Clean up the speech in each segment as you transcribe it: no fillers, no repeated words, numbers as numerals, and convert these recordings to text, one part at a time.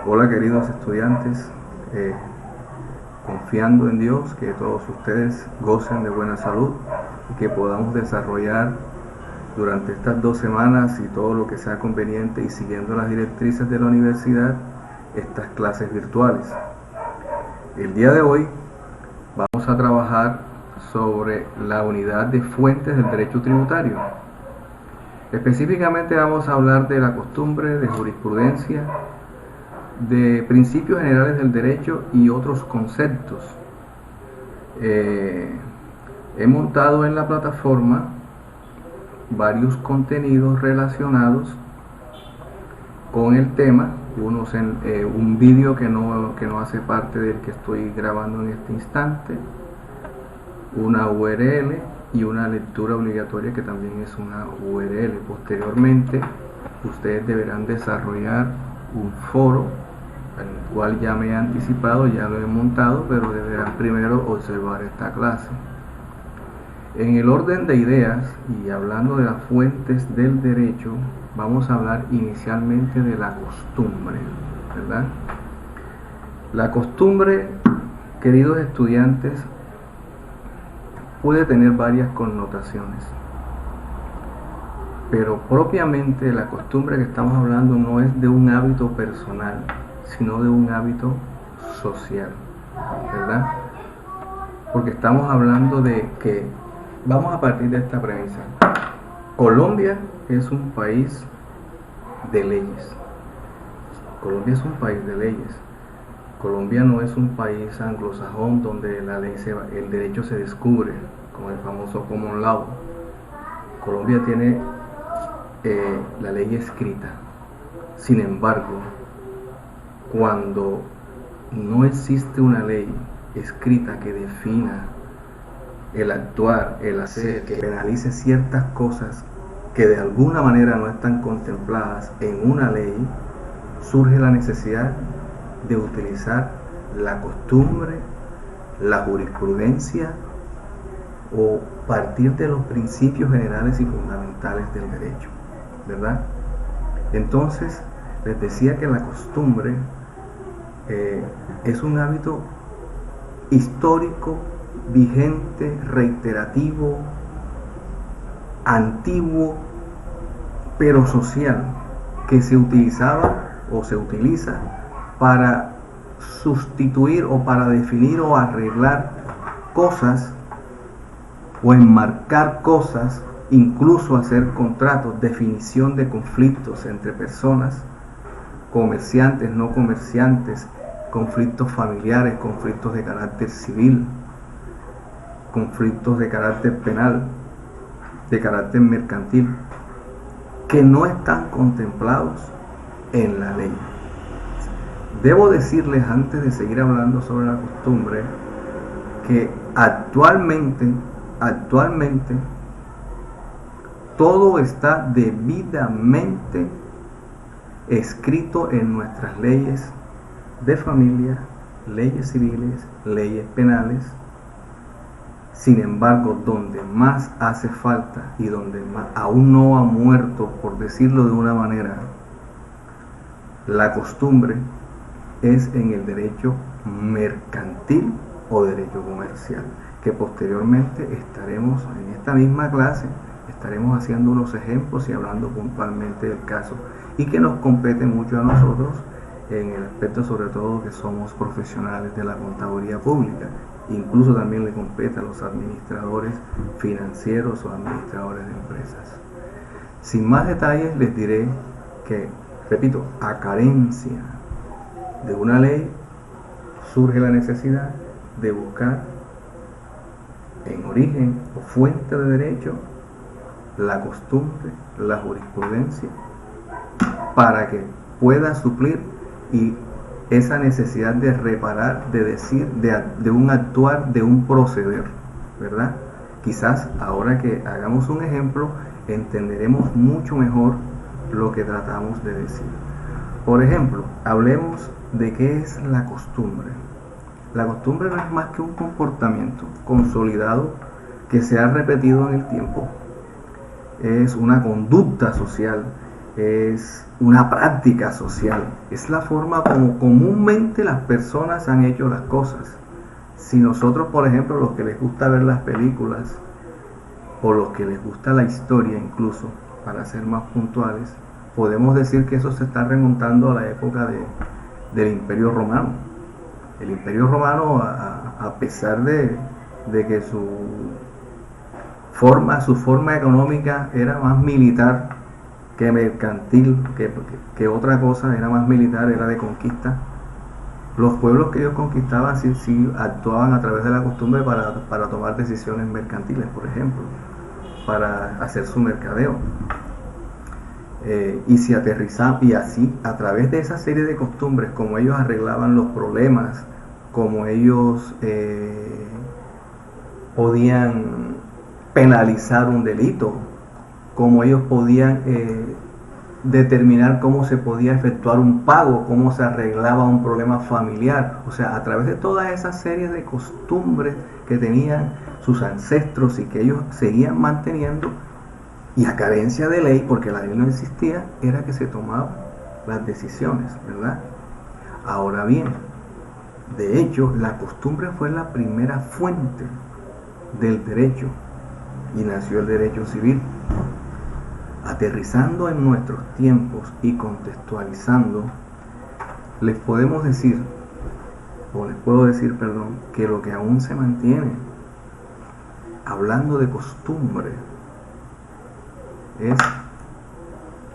Hola queridos estudiantes, confiando en Dios que todos ustedes gocen de buena salud y que podamos desarrollar durante estas 2 semanas y todo lo que sea conveniente y siguiendo las directrices de la universidad estas clases virtuales. El día de hoy vamos a trabajar sobre la unidad de fuentes del derecho tributario. Específicamente vamos a hablar de la costumbre, de jurisprudencia, de principios generales del derecho y otros conceptos. He montado en la plataforma varios contenidos relacionados con el tema, un vídeo que no hace parte del que estoy grabando en este instante, una URL y una lectura obligatoria que también es una URL. Posteriormente ustedes deberán desarrollar un foro al cual ya me he anticipado, ya lo he montado, pero deberán primero observar esta clase. En el orden de ideas y hablando de las fuentes del derecho, vamos a hablar inicialmente de la costumbre, ¿verdad? La costumbre, queridos estudiantes, puede tener varias connotaciones, pero propiamente la costumbre que estamos hablando no es de un hábito personal, sino de un hábito social, ¿verdad? Porque estamos hablando de que, vamos a partir de esta premisa: Colombia es un país de leyes. Colombia es un país de leyes. Colombia no es un país anglosajón donde el derecho se descubre, como el famoso common law. Colombia tiene la ley escrita. Sin embargo, cuando no existe una ley escrita que defina el actuar, el hacer, que penalice ciertas cosas que de alguna manera no están contempladas en una ley, surge la necesidad de utilizar la costumbre, la jurisprudencia o partir de los principios generales y fundamentales del derecho, ¿verdad? Entonces, les decía que la costumbre es un hábito histórico, vigente, reiterativo, antiguo, pero social, que se utilizaba o se utiliza para sustituir o para definir o arreglar cosas o enmarcar cosas, incluso hacer contratos, definición de conflictos entre personas, comerciantes, no comerciantes, conflictos familiares, conflictos de carácter civil, conflictos de carácter penal, de carácter mercantil, que no están contemplados en la ley. Debo decirles, antes de seguir hablando sobre la costumbre, que actualmente todo está debidamente escrito en nuestras leyes de familia, leyes civiles, leyes penales. Sin embargo, donde más hace falta y donde más aún no ha muerto, por decirlo de una manera, la costumbre es en el derecho mercantil o derecho comercial, que posteriormente estaremos en esta misma clase, estaremos haciendo unos ejemplos y hablando puntualmente del caso, y que nos compete mucho a nosotros en el aspecto sobre todo que somos profesionales de la contaduría pública. Incluso también le compete a los administradores financieros o administradores de empresas. Sin más detalles les diré que, repito, a carencia de una ley surge la necesidad de buscar en origen o fuente de derecho la costumbre, la jurisprudencia, para que pueda suplir y esa necesidad de reparar, de decir, de un actuar, de un proceder, ¿verdad? Quizás ahora que hagamos un ejemplo entenderemos mucho mejor lo que tratamos de decir. Por ejemplo, hablemos de qué es la costumbre. La costumbre no es más que un comportamiento consolidado que se ha repetido en el tiempo. Es una conducta social es una práctica social, es la forma como comúnmente las personas han hecho las cosas. Si nosotros, por ejemplo, los que les gusta ver las películas, o los que les gusta la historia incluso, para ser más puntuales, podemos decir que eso se está remontando a la época del Imperio Romano. El Imperio Romano, a pesar de que su forma económica era más militar que mercantil, que otra cosa, era más militar, era de conquista, los pueblos que ellos conquistaban sí actuaban a través de la costumbre para tomar decisiones mercantiles, por ejemplo, para hacer su mercadeo. Y si aterrizaban, y así, a través de esa serie de costumbres, como ellos arreglaban los problemas, como ellos podían penalizar un delito, como ellos podían determinar cómo se podía efectuar un pago, cómo se arreglaba un problema familiar. O sea, a través de todas esas series de costumbres que tenían sus ancestros y que ellos seguían manteniendo, y a carencia de ley, porque la ley no existía, era que se tomaban las decisiones, ¿verdad? Ahora bien, de hecho, la costumbre fue la primera fuente del derecho y nació el derecho civil. Aterrizando en nuestros tiempos y contextualizando, les puedo decir, que lo que aún se mantiene, hablando de costumbre, es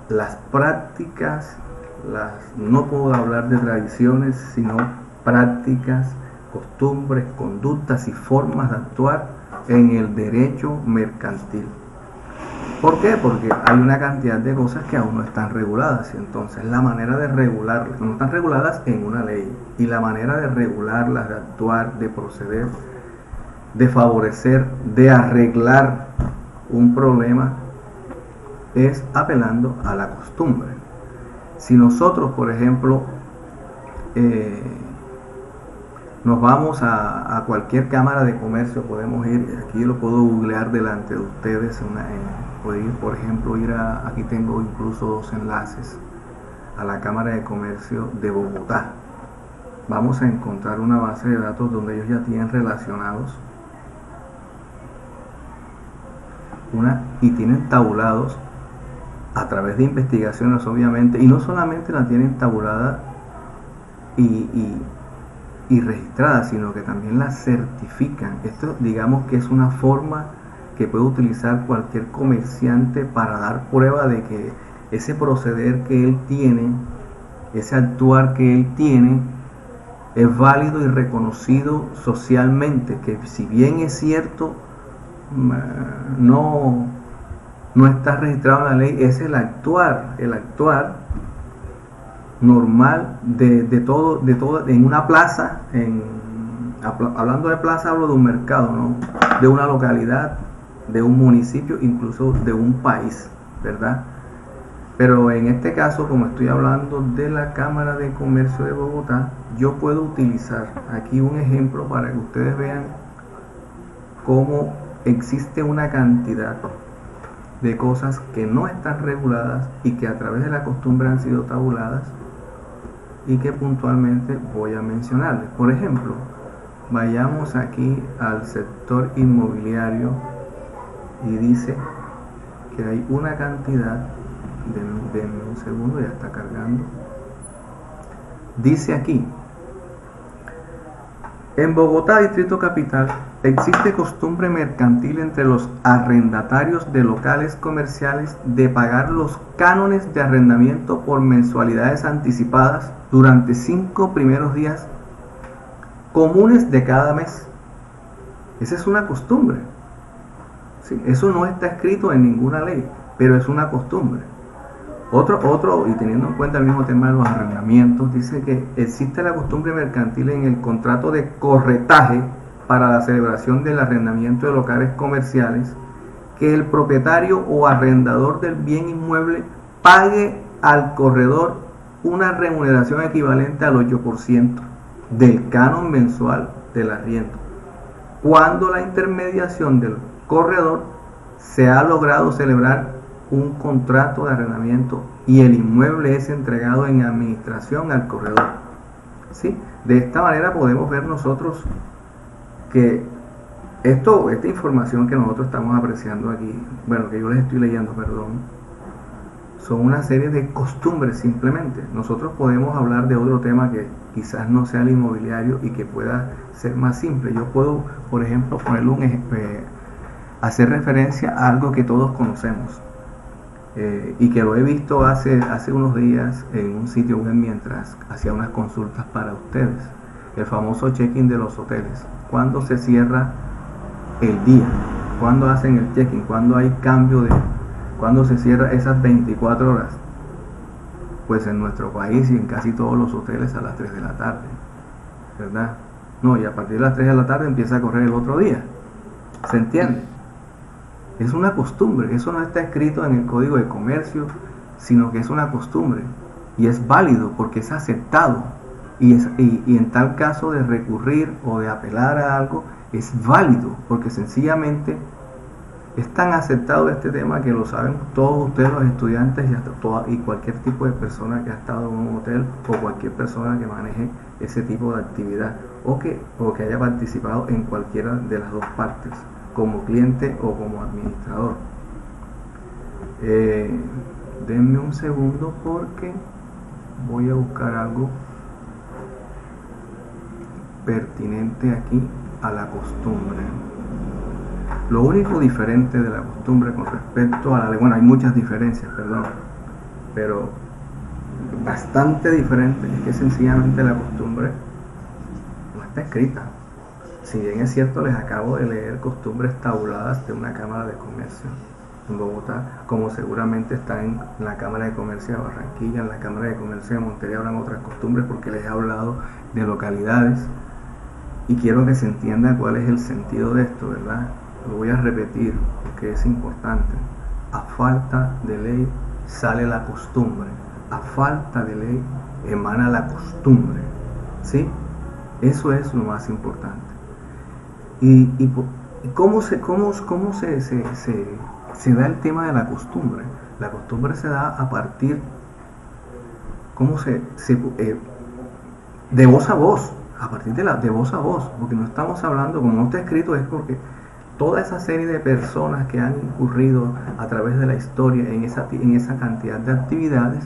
las prácticas, no puedo hablar de tradiciones, sino prácticas, costumbres, conductas y formas de actuar en el derecho mercantil. ¿Por qué? Porque hay una cantidad de cosas que aún no están reguladas, y entonces la manera de regularlas, no están reguladas en una ley, y la manera de regularlas, de actuar, de proceder, de favorecer, de arreglar un problema, es apelando a la costumbre. Si nosotros, por ejemplo, nos vamos a cualquier cámara de comercio, podemos ir, aquí lo puedo googlear delante de ustedes, por ejemplo, aquí tengo incluso 2 enlaces a la Cámara de Comercio de Bogotá. Vamos a encontrar una base de datos donde ellos ya tienen relacionados y tienen tabulados a través de investigaciones, obviamente, y no solamente la tienen tabulada y registrada, sino que también la certifican. Esto, digamos que es una forma que puede utilizar cualquier comerciante para dar prueba de que ese proceder que él tiene, ese actuar que él tiene, es válido y reconocido socialmente, que si bien es cierto, no está registrado en la ley, es el actuar normal de todo en una plaza. Hablando de plaza, hablo de un mercado, ¿no? De una localidad, de un municipio, incluso de un país, ¿verdad? Pero en este caso, como estoy hablando de la Cámara de Comercio de Bogotá, yo puedo utilizar aquí un ejemplo para que ustedes vean cómo existe una cantidad de cosas que no están reguladas y que a través de la costumbre han sido tabuladas, y que puntualmente voy a mencionarles. Por ejemplo, vayamos aquí al sector inmobiliario y dice que hay una cantidad, denme un segundo, ya está cargando. Dice aquí: en Bogotá, Distrito Capital, existe costumbre mercantil entre los arrendatarios de locales comerciales de pagar los cánones de arrendamiento por mensualidades anticipadas durante 5 primeros días comunes de cada mes. Esa es una costumbre. ¿Sí? Eso no está escrito en ninguna ley, pero es una costumbre. Otro, y teniendo en cuenta el mismo tema de los arrendamientos, dice que existe la costumbre mercantil en el contrato de corretaje para la celebración del arrendamiento de locales comerciales, que el propietario o arrendador del bien inmueble pague al corredor una remuneración equivalente al 8% del canon mensual del arriendo, cuando la intermediación del corredor se ha logrado celebrar un contrato de arrendamiento y el inmueble es entregado en administración al corredor. ¿Sí? De esta manera podemos ver nosotros que esta información que nosotros estamos apreciando aquí, bueno, que yo les estoy leyendo, perdón, son una serie de costumbres simplemente. Nosotros podemos hablar de otro tema que quizás no sea el inmobiliario y que pueda ser más simple. Yo puedo, por ejemplo, hacer referencia a algo que todos conocemos y que lo he visto hace unos días en un sitio web mientras hacía unas consultas para ustedes. El famoso check-in de los hoteles. ¿Cuándo se cierra el día? ¿Cuándo hacen el check-in? ¿Cuándo hay cambio cuándo se cierra esas 24 horas? Pues en nuestro país y en casi todos los hoteles a las 3 de la tarde, ¿verdad? No, y a partir de las 3 de la tarde empieza a correr el otro día. ¿Se entiende? Es una costumbre, eso no está escrito en el Código de Comercio, sino que es una costumbre y es válido porque es aceptado y en tal caso de recurrir o de apelar a algo es válido porque sencillamente es tan aceptado este tema que lo saben todos ustedes, los estudiantes y cualquier tipo de persona que ha estado en un hotel o cualquier persona que maneje ese tipo de actividad o que haya participado en cualquiera de las dos partes, como cliente o como administrador. Denme un segundo porque voy a buscar algo pertinente aquí a la costumbre. Lo único diferente de la costumbre con respecto a la ley, bueno, hay muchas diferencias, perdón, pero bastante diferente, es que sencillamente la costumbre no está escrita. Si bien es cierto, les acabo de leer costumbres tabuladas de una Cámara de Comercio en Bogotá, como seguramente está en la Cámara de Comercio de Barranquilla, en la Cámara de Comercio de Montería habrán otras costumbres porque les he hablado de localidades y quiero que se entienda cuál es el sentido de esto, ¿verdad? Lo voy a repetir porque es importante. A falta de ley sale la costumbre. A falta de ley emana la costumbre. ¿Sí? Eso es lo más importante. ¿Y cómo se da el tema de la costumbre? La costumbre se da a partir de voz a voz, a partir de voz a voz, porque no estamos hablando, como no está escrito, es porque toda esa serie de personas que han incurrido a través de la historia en esa cantidad de actividades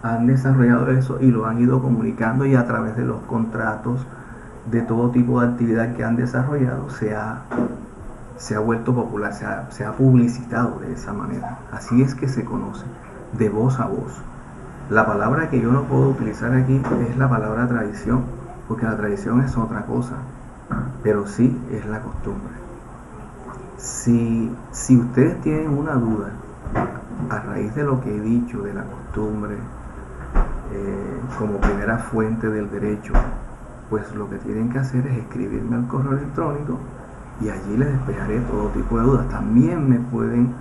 han desarrollado eso y lo han ido comunicando, y a través de los contratos de todo tipo de actividad que han desarrollado se ha vuelto popular, se ha publicitado de esa manera. Así es que se conoce, de voz a voz. La palabra que yo no puedo utilizar aquí es la palabra tradición, porque la tradición es otra cosa, pero sí es la costumbre. Si ustedes tienen una duda a raíz de lo que he dicho de la costumbre como primera fuente del derecho, pues lo que tienen que hacer es escribirme al correo electrónico y allí les despejaré todo tipo de dudas. También me pueden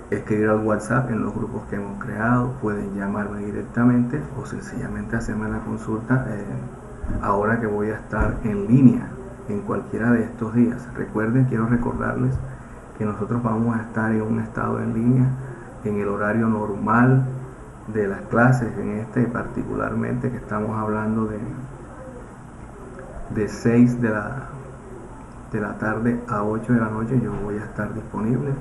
escribir al WhatsApp en los grupos que hemos creado, pueden llamarme directamente o sencillamente hacerme la consulta ahora que voy a estar en línea en cualquiera de estos días. Recuerden, quiero recordarles que nosotros vamos a estar en un estado en línea en el horario normal de las clases, particularmente que estamos hablando de 6 de la tarde a 8 de la noche. Yo voy a estar disponible.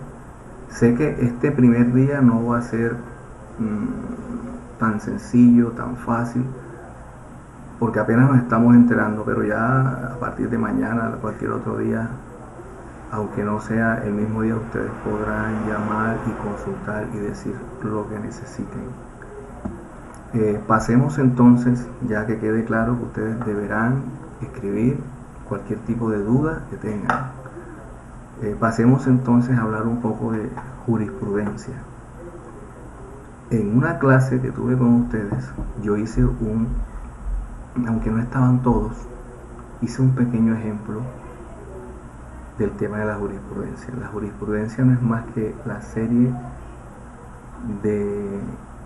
Sé que este primer día no va a ser tan sencillo, tan fácil, porque apenas nos estamos enterando, pero ya a partir de mañana, cualquier otro día, aunque no sea el mismo día, ustedes podrán llamar y consultar y decir lo que necesiten. Pasemos entonces, ya que quede claro que ustedes deberán escribir cualquier tipo de duda que tengan. Pasemos entonces a hablar un poco de jurisprudencia. En una clase que tuve con ustedes, yo hice aunque no estaban todos, hice un pequeño ejemplo del tema de la jurisprudencia. La jurisprudencia no es más que la serie de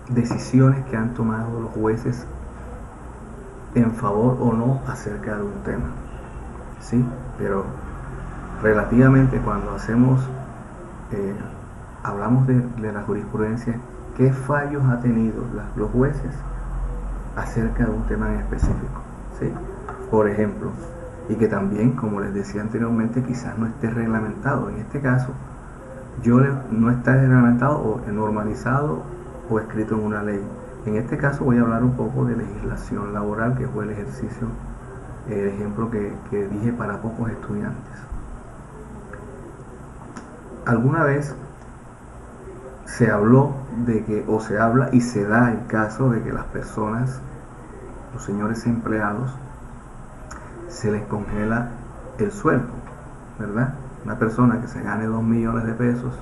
decisiones que han tomado los jueces en favor o no acerca de un tema, ¿sí? Pero relativamente cuando hacemos eh, hablamos de la jurisprudencia, qué fallos ha tenido los jueces acerca de un tema en específico, ¿sí? Por ejemplo, y que también, como les decía anteriormente, quizás no esté reglamentado. En este caso, no está reglamentado o normalizado o escrito en una ley. En este caso voy a hablar un poco de legislación laboral, que fue el ejemplo que dije para pocos estudiantes. Alguna vez se habló de que, o se habla y se da el caso de que las personas, los señores empleados, se les congela el sueldo, ¿verdad? Una persona que se gane 2 millones de pesos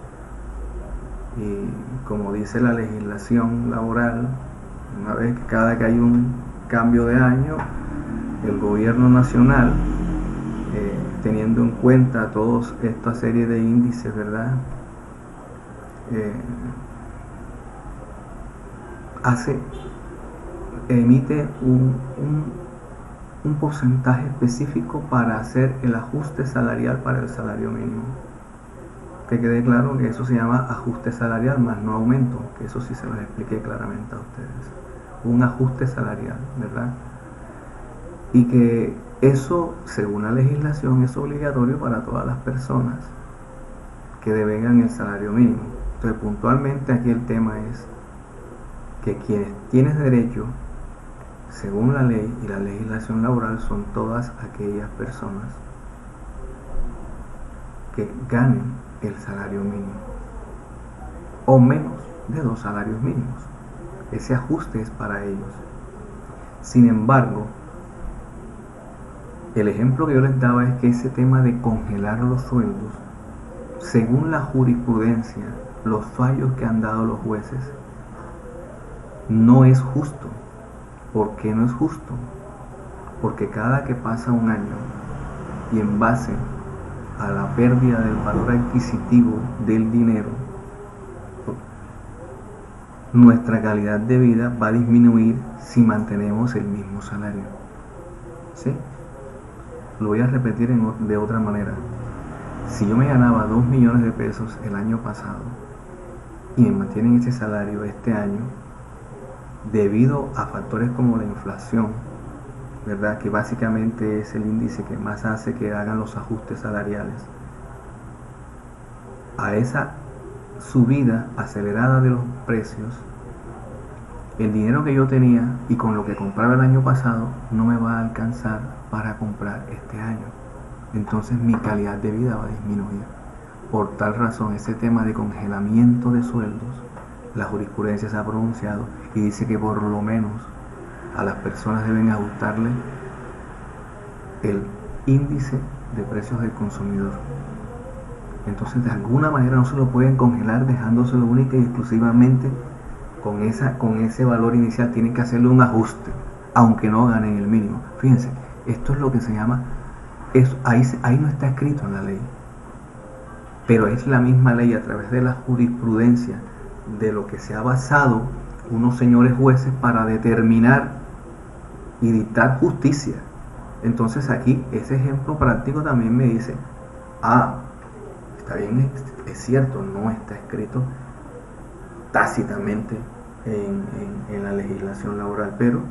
y, como dice la legislación laboral, una vez que cada que hay un cambio de año, el gobierno nacional, teniendo en cuenta toda esta serie de índices, ¿verdad? Emite un porcentaje específico para hacer el ajuste salarial para el salario mínimo. Que quede claro que eso se llama ajuste salarial, más no aumento, que eso sí se los expliqué claramente a ustedes. Un ajuste salarial, ¿verdad? Y que eso, según la legislación, es obligatorio para todas las personas que devengan el salario mínimo. Entonces, puntualmente aquí el tema es que quienes tienen derecho, según la ley y la legislación laboral, son todas aquellas personas que ganen el salario mínimo o menos de 2 salarios mínimos. Ese ajuste es para ellos. Sin embargo, el ejemplo que yo les daba es que ese tema de congelar los sueldos, según la jurisprudencia, los fallos que han dado los jueces, no es justo. ¿Por qué no es justo? Porque cada que pasa un año y en base a la pérdida del valor adquisitivo del dinero, nuestra calidad de vida va a disminuir si mantenemos el mismo salario. ¿Sí? Lo voy a repetir de otra manera. Si yo me ganaba 2 millones de pesos el año pasado y me mantienen ese salario este año, debido a factores como la inflación, ¿verdad?, que básicamente es el índice que más hace que hagan los ajustes salariales, a esa subida acelerada de los precios, el dinero que yo tenía y con lo que compraba el año pasado no me va a alcanzar para comprar este año. Entonces mi calidad de vida va a disminuir. Por tal razón, ese tema de congelamiento de sueldos, la jurisprudencia se ha pronunciado y dice que por lo menos a las personas deben ajustarle el índice de precios del consumidor. Entonces, de alguna manera no se lo pueden congelar dejándoselo única y exclusivamente con ese valor inicial. Tienen que hacerle un ajuste, aunque no ganen el mínimo. Fíjense, esto es lo que se llama, ahí no está escrito en la ley, pero es la misma ley, a través de la jurisprudencia, de lo que se ha basado unos señores jueces para determinar y dictar justicia. Entonces aquí ese ejemplo práctico también me dice, está bien, es cierto, no está escrito tácitamente en la legislación laboral, pero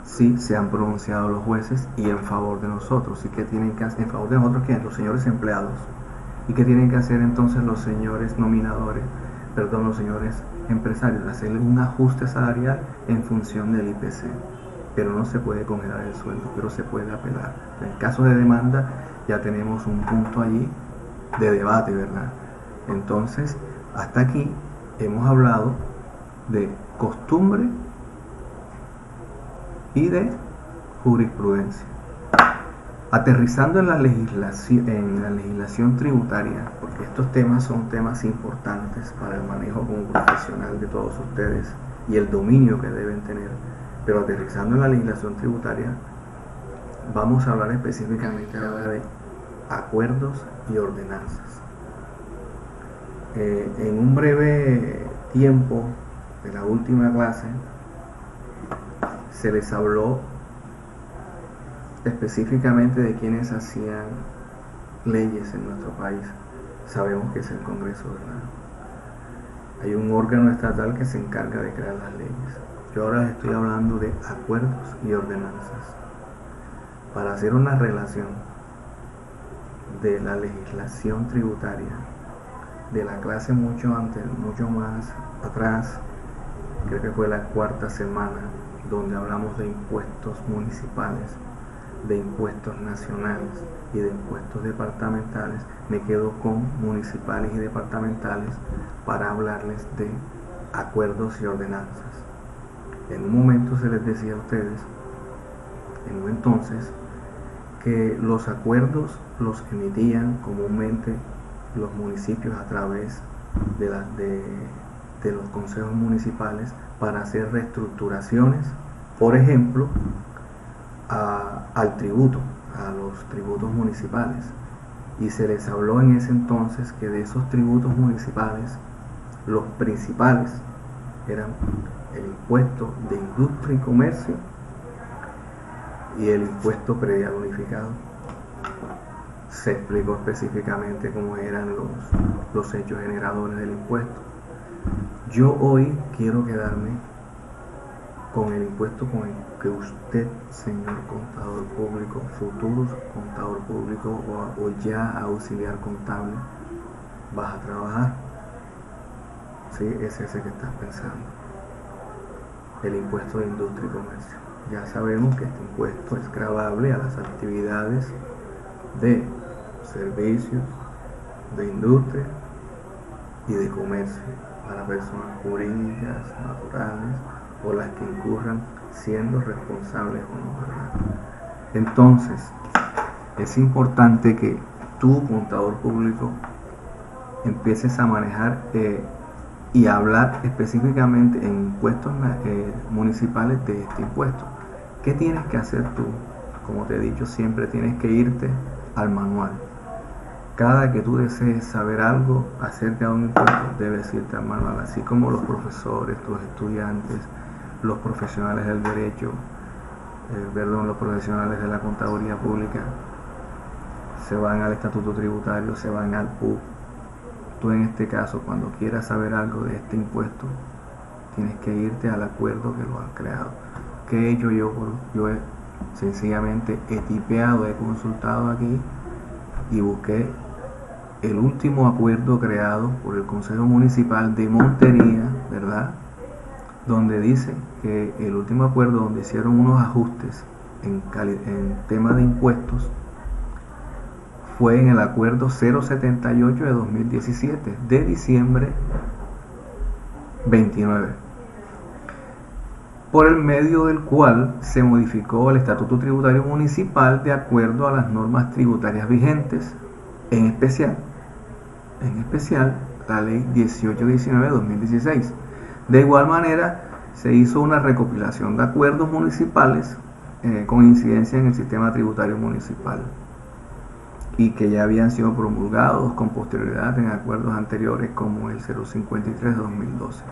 sí se han pronunciado los jueces y en favor de nosotros. ¿Y qué tienen que hacer en favor de nosotros? ¿Quiénes? Los señores empleados. ¿Y qué tienen que hacer entonces los señores los señores empresarios? Hacerle un ajuste salarial en función del IPC. Pero no se puede congelar el sueldo, pero se puede apelar. En caso de demanda ya tenemos un punto allí de debate, ¿verdad? Entonces, hasta aquí hemos hablado de costumbre y de jurisprudencia. Aterrizando en la legislación tributaria, porque estos temas son temas importantes para el manejo como profesional de todos ustedes y el dominio que deben tener, pero aterrizando en la legislación tributaria, vamos a hablar específicamente ahora de acuerdos y ordenanzas. En un breve tiempo de la última clase se les habló específicamente de quienes hacían leyes en nuestro país. sabemos que es el Congreso, ¿verdad? Hay un órgano estatal que se encarga de crear las leyes. Yo ahora les estoy hablando de acuerdos y ordenanzas. Para hacer una relación de la legislación tributaria de la clase mucho más atrás, creo que fue la cuarta semana, donde hablamos de impuestos municipales, de impuestos nacionales y de impuestos departamentales, me quedo con municipales y departamentales para hablarles de acuerdos y ordenanzas. En un momento se les decía a ustedes, en un entonces, que los acuerdos los emitían comúnmente los municipios a través de los consejos municipales para hacer reestructuraciones, por ejemplo, al tributo, a los tributos municipales. Y se les habló en ese entonces que de esos tributos municipales, los principales eran el impuesto de industria y comercio y el impuesto predial unificado. Se explicó específicamente cómo eran los hechos generadores del impuesto. Yo hoy quiero quedarme con el impuesto con el que usted, señor contador público, futuro contador público o ya auxiliar contable, vas a trabajar. Sí, es ese que estás pensando. El impuesto de industria y comercio. Ya sabemos que este impuesto es gravable a las actividades de servicios, de industria y de comercio para personas jurídicas, naturales o las que incurran siendo responsables o no, ¿verdad? Entonces, es importante que tú, contador público, empieces a manejar y a hablar específicamente en impuestos municipales de este impuesto. ¿Qué tienes que hacer tú? Como te he dicho, siempre tienes que irte al manual. Cada que tú desees saber algo acerca de un impuesto, debes irte al manual, así como los profesores, los estudiantes, los profesionales del derecho, los profesionales de la contaduría pública, se van al estatuto tributario, se van al PUC. Tú en este caso, cuando quieras saber algo de este impuesto, tienes que irte al acuerdo que lo han creado. ¿Qué he hecho yo? Yo sencillamente he tipeado, he consultado aquí y busqué el último acuerdo creado por el Consejo Municipal de Montería, ¿verdad? Donde dice que el último acuerdo donde hicieron unos ajustes en tema de impuestos fue en el acuerdo 078 de 2017 de diciembre 29, por el medio del cual se modificó el Estatuto Tributario Municipal de acuerdo a las normas tributarias vigentes, en especial la Ley 1819 de 2016. De igual manera, se hizo una recopilación de acuerdos municipales con incidencia en el sistema tributario municipal y que ya habían sido promulgados con posterioridad en acuerdos anteriores como el 053 de 2012.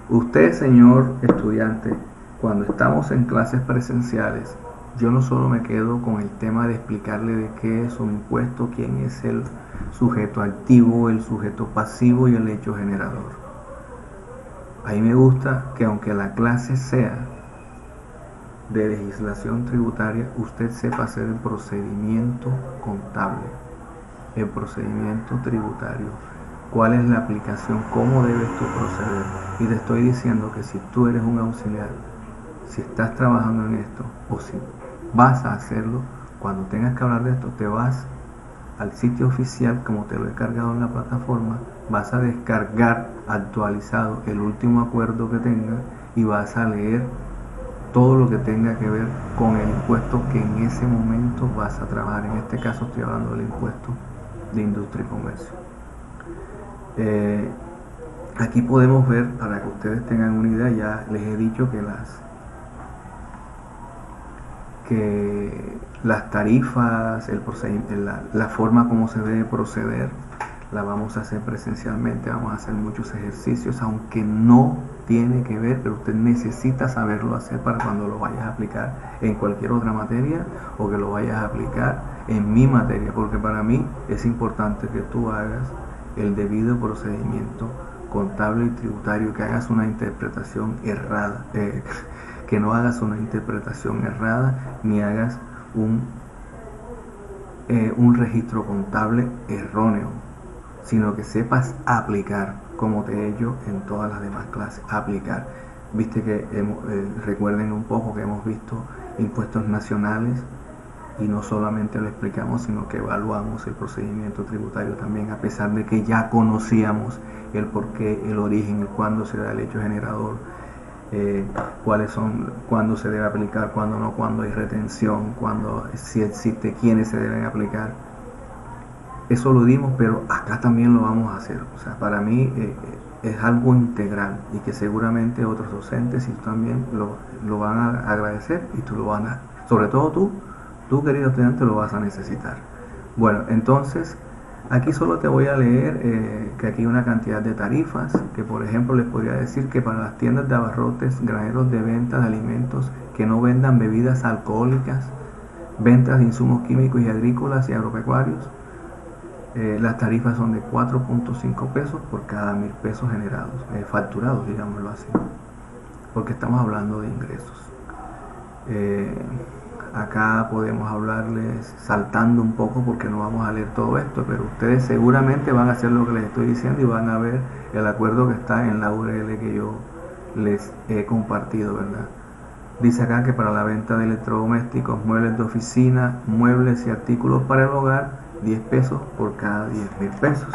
Usted, señor estudiante, cuando estamos en clases presenciales, yo no solo me quedo con el tema de explicarle de qué es un impuesto, quién es el sujeto activo, el sujeto pasivo y el hecho generador. A mí me gusta que aunque la clase sea de legislación tributaria, usted sepa hacer el procedimiento contable, el procedimiento tributario, cuál es la aplicación, cómo debes tú proceder. Y te estoy diciendo que si tú eres un auxiliar, si estás trabajando en esto o si vas a hacerlo, cuando tengas que hablar de esto, te vas al sitio oficial, como te lo he cargado en la plataforma, vas a descargar actualizado el último acuerdo que tengas y vas a leer todo lo que tenga que ver con el impuesto que en ese momento vas a trabajar. En este caso estoy hablando del impuesto de industria y comercio. Aquí podemos ver, para que ustedes tengan una idea, ya les he dicho que las tarifas, la forma como se debe proceder, la vamos a hacer presencialmente, vamos a hacer muchos ejercicios, aunque no tiene que ver, pero usted necesita saberlo hacer para cuando lo vayas a aplicar en cualquier otra materia o que lo vayas a aplicar en mi materia, porque para mí es importante que tú hagas el debido procedimiento contable y tributario, que hagas una interpretación errada, que no hagas una interpretación errada ni hagas un registro contable erróneo, sino que sepas aplicar, como te he hecho en todas las demás clases, aplicar. Viste que recuerden un poco que hemos visto impuestos nacionales y no solamente lo explicamos, sino que evaluamos el procedimiento tributario también, a pesar de que ya conocíamos el porqué, el origen, el cuándo se da el hecho generador, cuáles son, cuándo se debe aplicar, cuándo no, cuándo hay retención, cuándo, si existe, quiénes se deben aplicar. Eso lo dimos, pero acá también lo vamos a hacer. O sea, para mí es algo integral y que seguramente otros docentes y también lo van a agradecer y tú lo van a, sobre todo tú querido estudiante, lo vas a necesitar. Bueno, entonces aquí solo te voy a leer que aquí hay una cantidad de tarifas, que por ejemplo les podría decir que para las tiendas de abarrotes, graneros de venta de alimentos que no vendan bebidas alcohólicas, ventas de insumos químicos y agrícolas y agropecuarios, las tarifas son de 4.5 pesos por cada 1.000 pesos generados, facturados, digámoslo así, porque estamos hablando de ingresos. Acá podemos hablarles saltando un poco porque no vamos a leer todo esto, pero ustedes seguramente van a hacer lo que les estoy diciendo y van a ver el acuerdo que está en la URL que yo les he compartido, ¿verdad? Dice acá que para la venta de electrodomésticos, muebles de oficina, muebles y artículos para el hogar, 10 pesos por cada 10.000 pesos.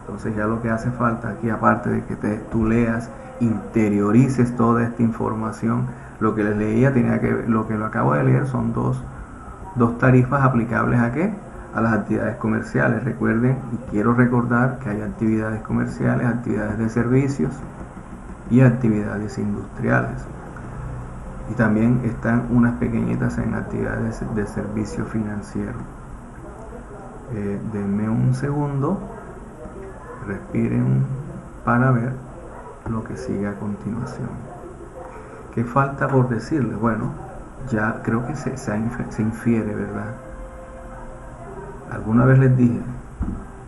Entonces ya lo que hace falta aquí, aparte de que tú leas, interiorices toda esta información, lo que les leía tenía que ver, lo que lo acabo de leer son dos tarifas aplicables ¿a qué? A las actividades comerciales. Recuerden, y quiero recordar que hay actividades comerciales, actividades de servicios y actividades industriales. Y también están unas pequeñitas en actividades de servicio financiero. Denme un segundo, respiren para ver lo que sigue a continuación. ¿Qué falta por decirles? Bueno, ya creo que se infiere, ¿verdad? Alguna vez les dije,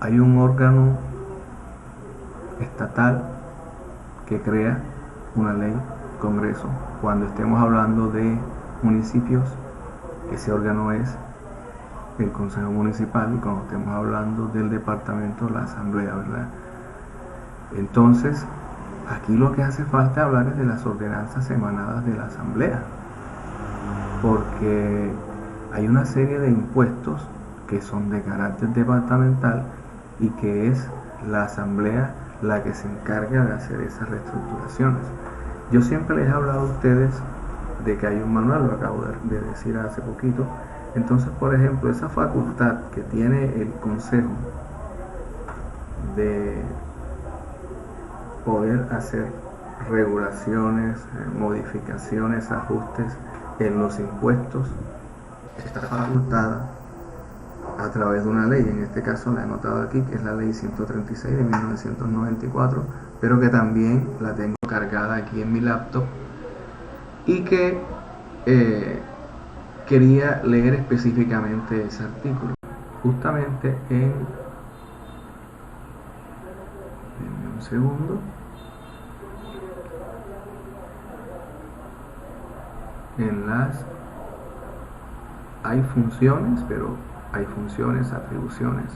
hay un órgano estatal que crea una ley, Congreso, cuando estemos hablando de municipios, ese órgano es el Consejo Municipal, y cuando estemos hablando del departamento, la Asamblea, ¿verdad? Entonces, aquí lo que hace falta hablar es de las ordenanzas emanadas de la Asamblea, porque hay una serie de impuestos que son de carácter departamental y que es la Asamblea la que se encarga de hacer esas reestructuraciones. Yo siempre les he hablado a ustedes de que hay un manual, lo acabo de decir hace poquito. Entonces, por ejemplo, esa facultad que tiene el Consejo de poder hacer regulaciones, modificaciones, ajustes en los impuestos, está facultada a través de una ley. En este caso la he anotado aquí, que es la ley 136 de 1994, pero que también la tengo cargada aquí en mi laptop y que quería leer específicamente ese artículo, justamente en un segundo, hay funciones, pero hay funciones, atribuciones.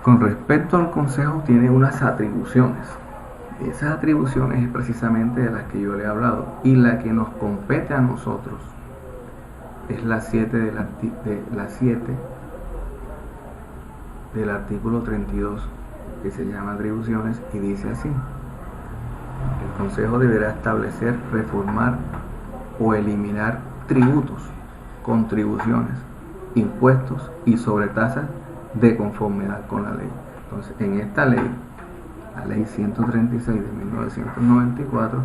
Con respecto al Consejo, tiene unas atribuciones. Esas atribuciones es precisamente de las que yo le he hablado, y la que nos compete a nosotros es la 7 del artículo 32, que se llama atribuciones, y dice así: el Consejo deberá establecer, reformar o eliminar tributos, contribuciones, impuestos y sobretasas de conformidad con la ley. Entonces, en esta ley, la ley 136 de 1994,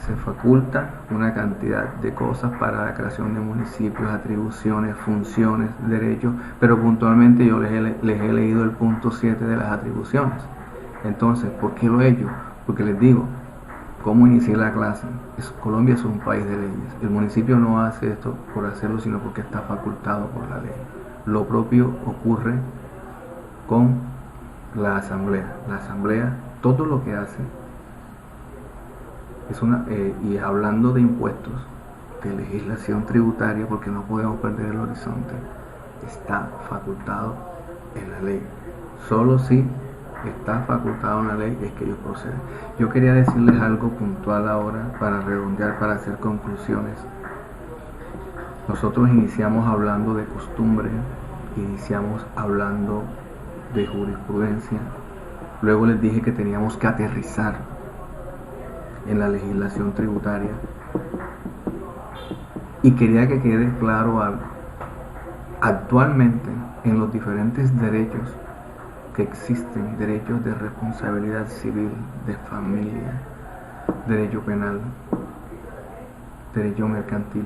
se faculta una cantidad de cosas para la creación de municipios, atribuciones, funciones, derechos, pero puntualmente yo les he leído el punto 7 de las atribuciones. Entonces, ¿por qué lo he hecho? Porque les digo, cómo inicié la clase. Colombia es un país de leyes. El municipio no hace esto por hacerlo, sino porque está facultado por la ley. Lo propio ocurre con la asamblea. La asamblea, todo lo que hace es y hablando de impuestos, de legislación tributaria, porque no podemos perder el horizonte, está facultado en la ley. Solo si está facultado en la ley es que ellos proceden. Yo quería decirles algo puntual ahora para redondear, para hacer conclusiones. Nosotros iniciamos hablando de costumbre, iniciamos hablando de jurisprudencia, luego les dije que teníamos que aterrizar en la legislación tributaria y quería que quede claro algo. Actualmente en los diferentes derechos que existen, derechos de responsabilidad civil, de familia, derecho penal, derecho mercantil,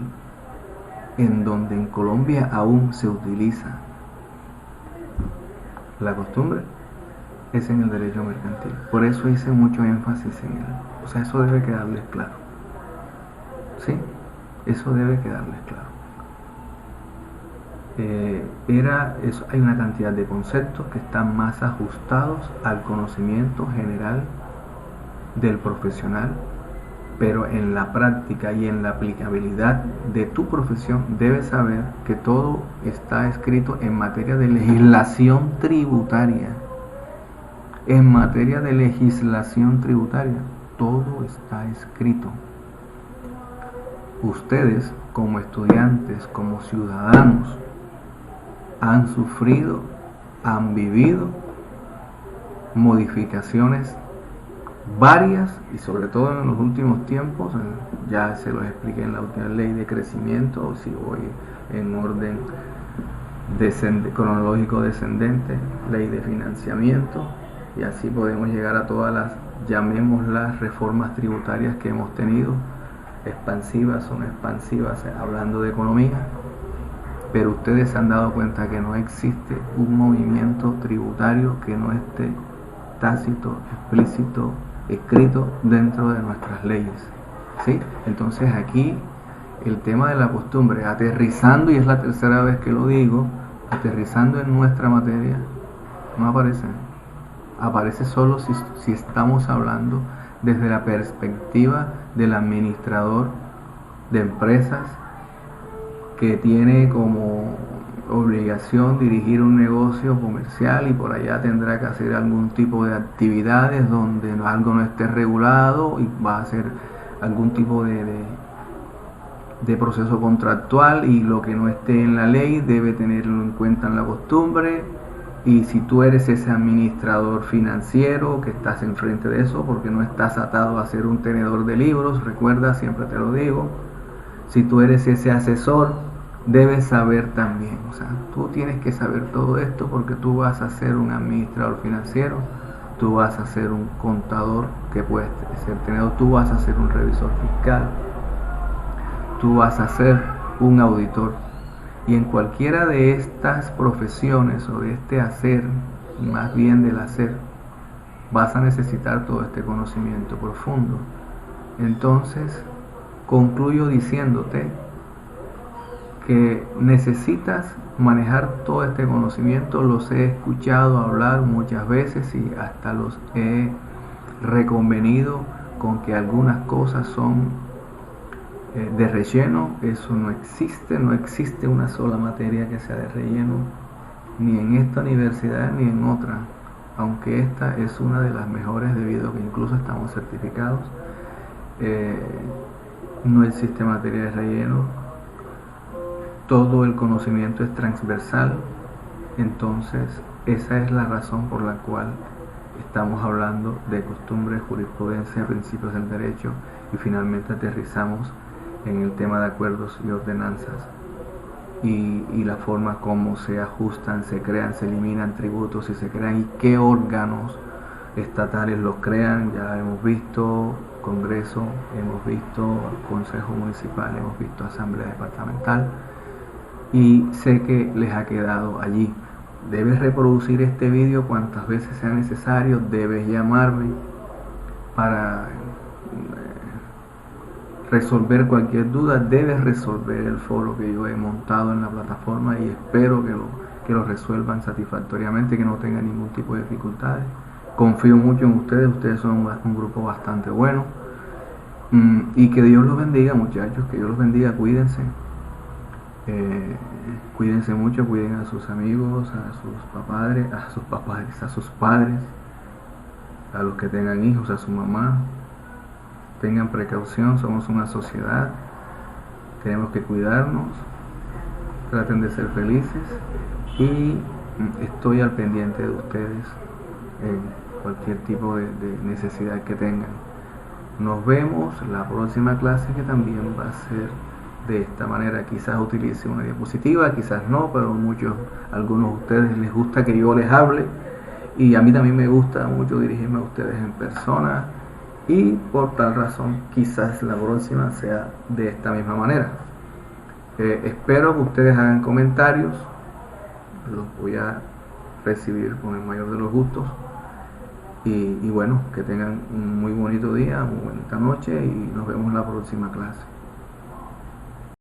en donde en Colombia aún se utiliza la costumbre, es en el derecho mercantil. Por eso hice mucho énfasis en él. O sea, eso debe quedarles claro. ¿Sí? Eso debe quedarles claro. Hay una cantidad de conceptos que están más ajustados al conocimiento general del profesional, pero en la práctica y en la aplicabilidad de tu profesión debes saber que todo está escrito en materia de legislación tributaria. En materia de legislación tributaria, todo está escrito. Ustedes, como estudiantes, como ciudadanos, han sufrido, han vivido modificaciones varias y sobre todo en los últimos tiempos. Ya se los expliqué en la última ley de crecimiento, si voy en orden cronológico descendente, ley de financiamiento, y así podemos llegar a todas las, llamémoslas, reformas tributarias que hemos tenido, expansivas o no expansivas, hablando de economía. Pero ustedes se han dado cuenta que no existe un movimiento tributario que no esté tácito, explícito, escrito dentro de nuestras leyes. ¿Sí? Entonces aquí el tema de la costumbre, aterrizando, y es la tercera vez que lo digo, aterrizando en nuestra materia, no aparece. Aparece solo si estamos hablando desde la perspectiva del administrador de empresas que tiene como obligación dirigir un negocio comercial y por allá tendrá que hacer algún tipo de actividades donde algo no esté regulado y va a hacer algún tipo de proceso contractual, y lo que no esté en la ley debe tenerlo en cuenta en la costumbre. Y si tú eres ese administrador financiero que estás enfrente de eso, porque no estás atado a ser un tenedor de libros, recuerda, siempre te lo digo, si tú eres ese asesor, debes saber también, o sea, tú tienes que saber todo esto porque tú vas a ser un administrador financiero, tú vas a ser un contador que puede ser tenedor, tú vas a ser un revisor fiscal, tú vas a ser un auditor. Y en cualquiera de estas profesiones o de este hacer, más bien del hacer, vas a necesitar todo este conocimiento profundo. Entonces, concluyo diciéndote que necesitas manejar todo este conocimiento. Los he escuchado hablar muchas veces y hasta los he reconvenido con que algunas cosas son de relleno. Eso no existe, no existe una sola materia que sea de relleno, ni en esta universidad ni en otra, aunque esta es una de las mejores debido a que incluso estamos certificados. No existe materia de relleno, todo el conocimiento es transversal. Entonces esa es la razón por la cual estamos hablando de costumbres, jurisprudencia, principios del derecho, y finalmente aterrizamos en el tema de acuerdos y ordenanzas y la forma como se ajustan, se crean, se eliminan tributos y se crean, y qué órganos estatales los crean. Ya hemos visto Congreso, hemos visto Consejo Municipal, hemos visto Asamblea Departamental, y sé que les ha quedado allí. Debes reproducir este vídeo cuantas veces sea necesario, debes llamarme para resolver cualquier duda, debes resolver el foro que yo he montado en la plataforma y espero que lo resuelvan satisfactoriamente, que no tengan ningún tipo de dificultades. Confío mucho en ustedes son un grupo bastante bueno. Y que Dios los bendiga, muchachos, que Dios los bendiga, cuídense. Cuídense mucho, cuiden a sus amigos, a sus padres, a los que tengan hijos, a su mamá. Tengan precaución, somos una sociedad, tenemos que cuidarnos, traten de ser felices y estoy al pendiente de ustedes en cualquier tipo de necesidad que tengan. Nos vemos la próxima clase, que también va a ser de esta manera. Quizás utilice una diapositiva, quizás no, pero algunos de ustedes les gusta que yo les hable y a mí también me gusta mucho dirigirme a ustedes en persona. Y por tal razón quizás la próxima sea de esta misma manera. Espero que ustedes hagan comentarios, los voy a recibir con el mayor de los gustos y bueno, que tengan un muy bonito día, muy bonita noche y nos vemos en la próxima clase.